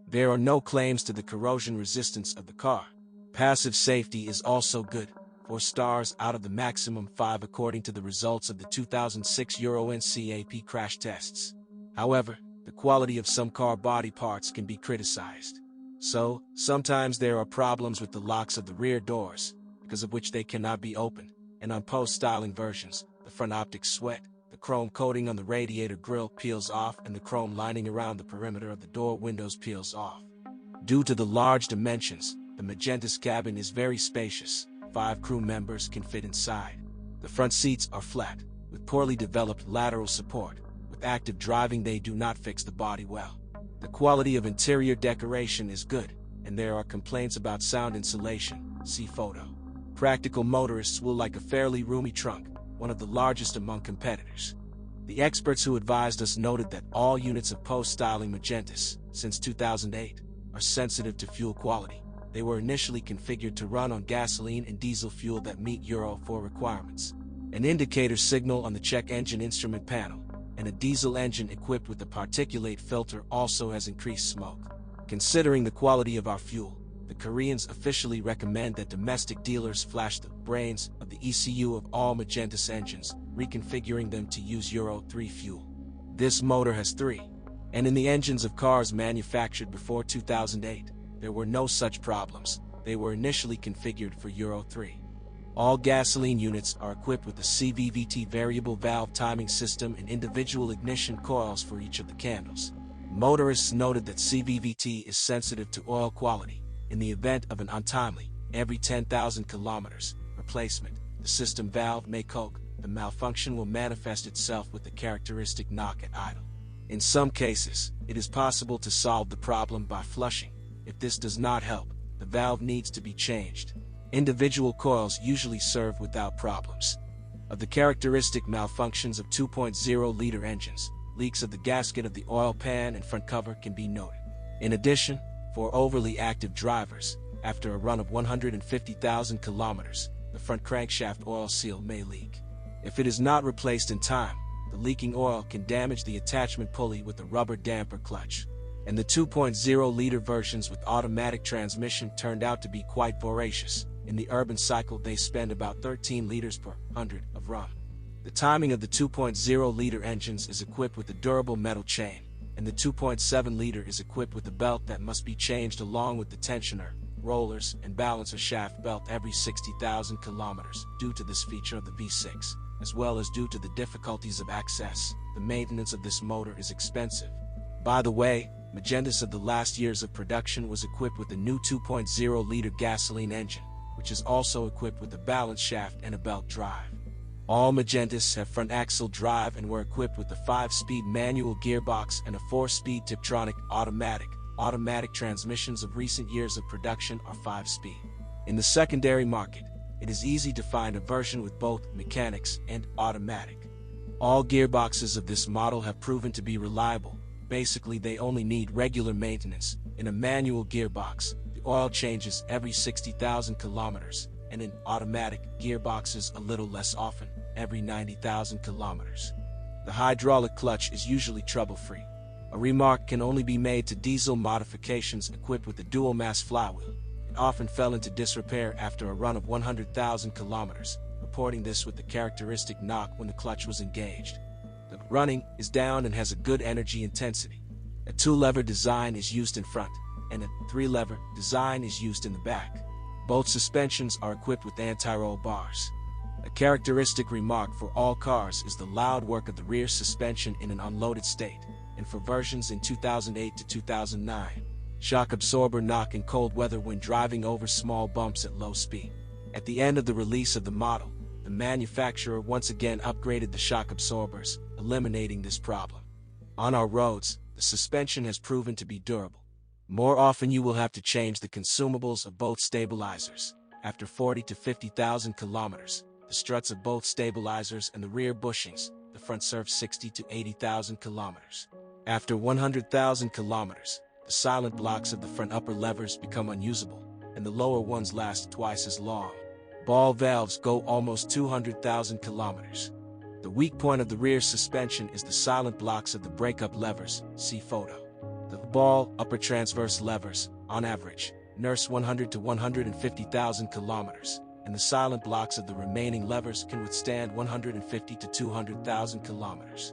There are no claims to the corrosion resistance of the car. Passive safety is also good, 4 stars out of the maximum 5 according to the results of the 2006 Euro NCAP crash tests. However, the quality of some car body parts can be criticized. So, sometimes there are problems with the locks of the rear doors, because of which they cannot be opened, and on post-styling versions, the front optics sweat, the chrome coating on the radiator grille peels off and the chrome lining around the perimeter of the door windows peels off. Due to the large dimensions, the Magentis cabin is very spacious. 5 crew members can fit inside. The front seats are flat, with poorly developed lateral support. With active driving they do not fix the body well. The quality of interior decoration is good, and there are complaints about sound insulation, see photo. Practical motorists will like a fairly roomy trunk, one of the largest among competitors. The experts who advised us noted that all units of post-styling Magentis, since 2008, are sensitive to fuel quality. They were initially configured to run on gasoline and diesel fuel that meet Euro 4 requirements. An indicator signal on the check engine instrument panel, and a diesel engine equipped with a particulate filter also has increased smoke. Considering the quality of our fuel, the Koreans officially recommend that domestic dealers flash the brains of the ECU of all Magentis engines, reconfiguring them to use Euro 3 fuel. This motor has 3, and in the engines of cars manufactured before 2008, there were no such problems. They were initially configured for Euro 3. All gasoline units are equipped with a CVVT variable valve timing system and individual ignition coils for each of the candles. Motorists noted that CVVT is sensitive to oil quality. In the event of an untimely, every 10,000 kilometers, replacement, the system valve may coke. The malfunction will manifest itself with the characteristic knock at idle. In some cases, it is possible to solve the problem by flushing. If this does not help, the valve needs to be changed. Individual coils usually serve without problems. Of the characteristic malfunctions of 2.0-liter engines, leaks of the gasket of the oil pan and front cover can be noted. In addition, for overly active drivers, after a run of 150,000 kilometers, the front crankshaft oil seal may leak. If it is not replaced in time, the leaking oil can damage the attachment pulley with a rubber damper clutch. And the 2.0-liter versions with automatic transmission turned out to be quite voracious. In the urban cycle they spend about 13 liters per 100 of run. The timing of the 2.0-liter engines is equipped with a durable metal chain, and the 2.7-liter is equipped with a belt that must be changed along with the tensioner, rollers, and balancer shaft belt every 60,000 kilometers due to this feature of the V6, as well as due to the difficulties of access. The maintenance of this motor is expensive. By the way, Magentis of the last years of production was equipped with a new 2.0-liter gasoline engine, which is also equipped with a balance shaft and a belt drive. All Magentis have front axle drive and were equipped with a 5-speed manual gearbox and a 4-speed Tiptronic automatic. Automatic transmissions of recent years of production are 5-speed. In the secondary market, it is easy to find a version with both mechanics and automatic. All gearboxes of this model have proven to be reliable. Basically, they only need regular maintenance. In a manual gearbox, the oil changes every 60,000 kilometers, and in automatic gearboxes a little less often, every 90,000 kilometers. The hydraulic clutch is usually trouble-free. A remark can only be made to diesel modifications equipped with a dual-mass flywheel. It often fell into disrepair after a run of 100,000 kilometers, reporting this with the characteristic knock when the clutch was engaged. The running is down and has a good energy intensity. A 2-lever design is used in front, and a 3-lever design is used in the back. Both suspensions are equipped with anti-roll bars. A characteristic remark for all cars is the loud work of the rear suspension in an unloaded state, and for versions in 2008 to 2009. Shock absorber knock in cold weather when driving over small bumps at low speed. At the end of the release of the model, the manufacturer once again upgraded the shock absorbers, eliminating this problem. On our roads, the suspension has proven to be durable. More often you will have to change the consumables of both stabilizers. After 40 to 50,000 kilometers, the struts of both stabilizers and the rear bushings, the front serves 60 to 80,000 kilometers. After 100,000 kilometers, the silent blocks of the front upper levers become unusable, and the lower ones last twice as long. Ball valves go almost 200,000 kilometers. The weak point of the rear suspension is the silent blocks of the brake-up levers, see photo. The Ball upper transverse levers, on average, nurse 100 to 150,000 kilometers, and the silent blocks of the remaining levers can withstand 150 to 200,000 kilometers.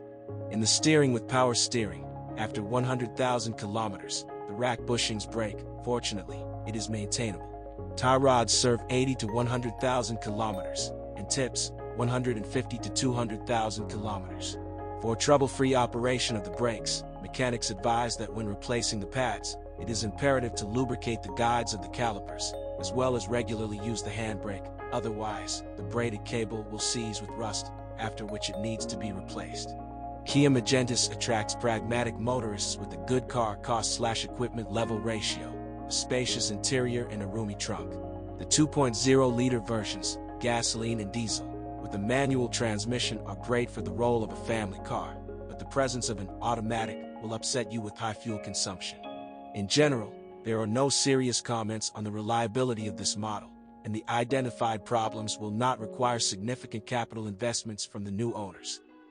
In the steering with power steering, after 100,000 kilometers, the rack bushings break. Fortunately, it is maintainable. Tie rods serve 80 to 100,000 kilometers, and tips 150 to 200,000 kilometers. For trouble-free operation of the brakes, mechanics advise that when replacing the pads, it is imperative to lubricate the guides of the calipers, as well as regularly use the handbrake. Otherwise, the braided cable will seize with rust, after which it needs to be replaced. Kia Magentis attracts pragmatic motorists with a good car cost/equipment level ratio, a spacious interior and a roomy trunk. The 2.0-liter versions, gasoline and diesel, with a manual transmission are great for the role of a family car, but the presence of an automatic will upset you with high fuel consumption. In general, there are no serious comments on the reliability of this model, and the identified problems will not require significant capital investments from the new owners.